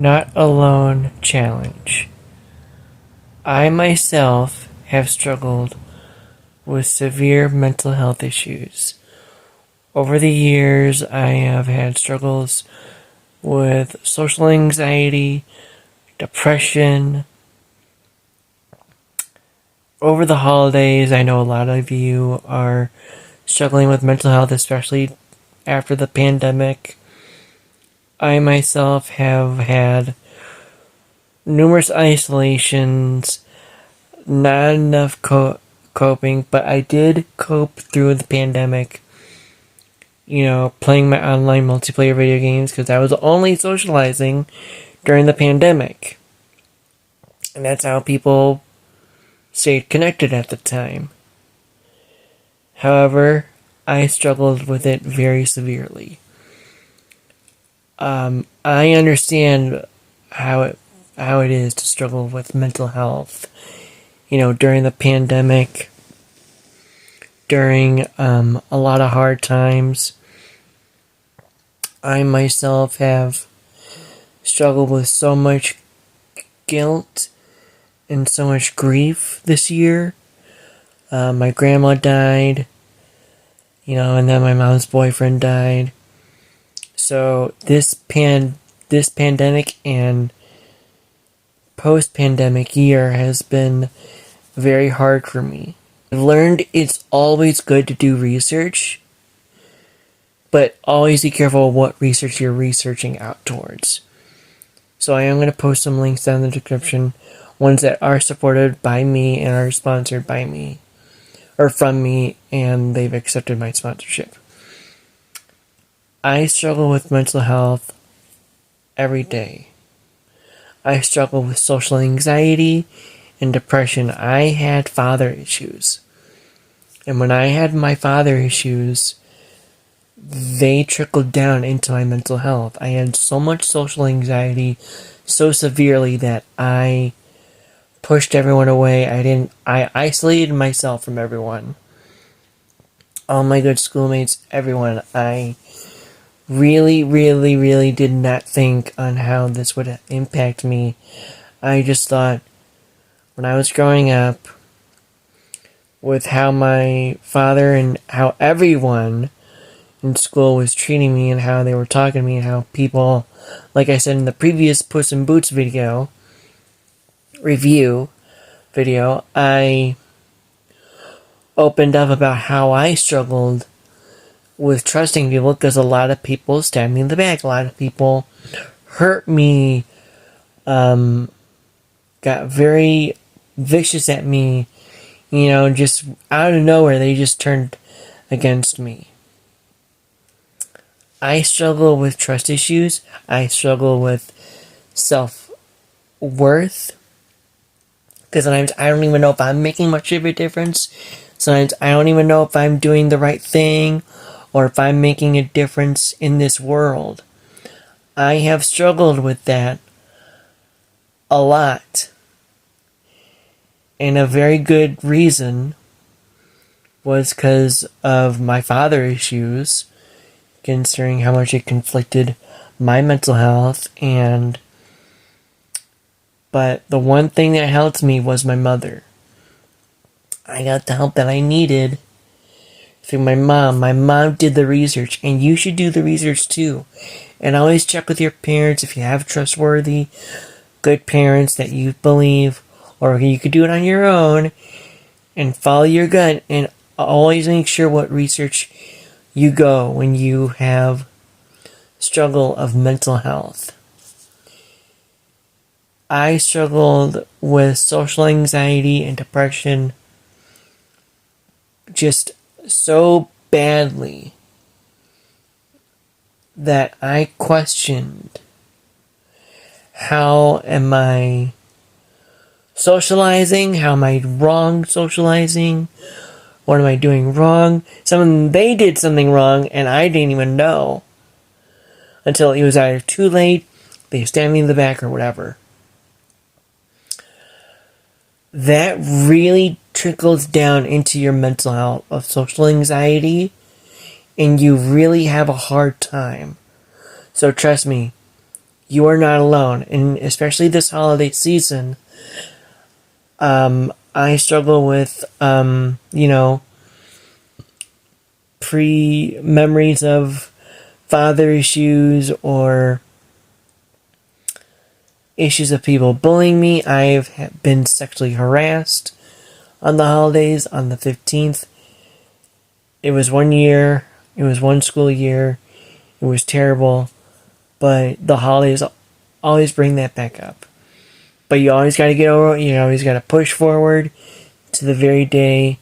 Not alone challenge. I myself have struggled with severe mental health issues. Over the years, I have had struggles with social anxiety, depression. Over the holidays, I know a lot of you are struggling with mental health, especially after the pandemic. I myself have had numerous isolations, not enough coping, but I did cope through the pandemic. Playing my online multiplayer video games because I was only socializing during the pandemic. And that's how people stayed connected at the time. However, I struggled with it very severely. I understand how it is to struggle with mental health. During the pandemic, during a lot of hard times, I myself have struggled with so much guilt and so much grief this year. My grandma died, and then my mom's boyfriend died. So this pandemic and post-pandemic year has been very hard for me. I've learned it's always good to do research, but always be careful what research you're researching out towards. So I am going to post some links down in the description, ones that are supported by me and are sponsored by me, or from me, and they've accepted my sponsorship. I struggle with mental health every day. I struggle with social anxiety and depression. I had father issues. And when I had my father issues, they trickled down into my mental health. I had so much social anxiety so severely that I pushed everyone away. I isolated myself from everyone. All my good schoolmates, everyone. I really, really, really did not think on how this would impact me. I just thought, when I was growing up, with how my father and how everyone in school was treating me and how they were talking to me and how people, like I said in the previous Puss in Boots review video, I opened up about how I struggled with trusting people because a lot of people stabbed me in the back. A lot of people hurt me, got very vicious at me, just out of nowhere. They just turned against me. I struggle with trust issues. I struggle with self-worth. Because sometimes I don't even know if I'm making much of a difference. Sometimes I don't even know if I'm doing the right thing or if I'm making a difference in this world. I have struggled with that a lot. And a very good reason was because of my father issues, considering how much it conflicted my mental health. But the one thing that helped me was my mother. I got the help that I needed through my mom. My mom did the research, and you should do the research too. And always check with your parents if you have trustworthy, good parents that you believe, or you could do it on your own and follow your gut, and always make sure what research you go when you have struggle of mental health. I struggled with social anxiety and depression just so badly that I questioned, how am I socializing? How am I wrong socializing? What am I doing wrong? They did something wrong and I didn't even know until it was either too late, they stabbed me in the back, or whatever. That really trickles down into your mental health of social anxiety, and you really have a hard time. So trust me, you are not alone. And especially this holiday season, I struggle with, memories of father issues or issues of people bullying me. I've been sexually harassed on the holidays on the 15th. It was 1 year. It was one school year. It was terrible. But the holidays always bring that back up. But you always got to get over it. You always got to push forward to the very day,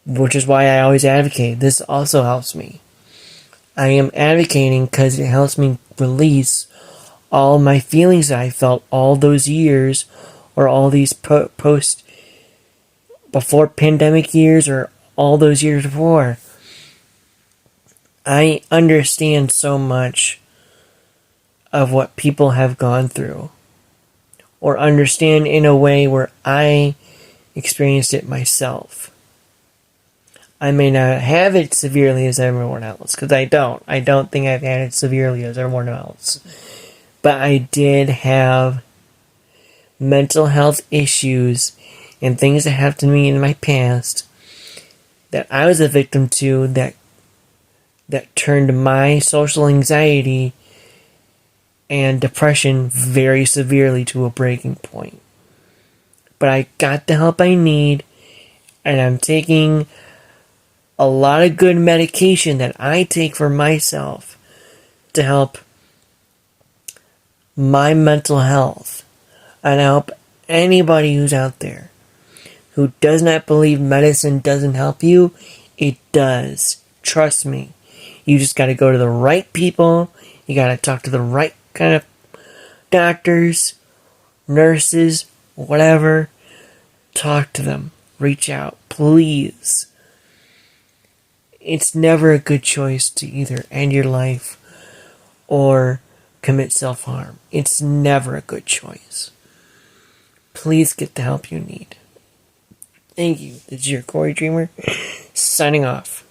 which is why I always advocate. This also helps me. I am advocating because it helps me release all my feelings that I felt all those years, or all these post before pandemic years, or all those years before. I understand so much of what people have gone through, or understand in a way where I experienced it myself. I may not have it severely as everyone else, because I don't. I don't think I've had it severely as everyone else. But I did have mental health issues and things that happened to me in my past that I was a victim to, that turned my social anxiety and depression very severely to a breaking point. But I got the help I need, and I'm taking a lot of good medication that I take for myself to help my mental health, and help anybody who's out there who does not believe medicine doesn't help you. It does. Trust me. You just got to go to the right people. You got to talk to the right kind of doctors, nurses, whatever. Talk to them. Reach out. Please. It's never a good choice to either end your life or commit self-harm. It's never a good choice. Please get the help you need. Thank you. This is your Corey Dreamer, signing off.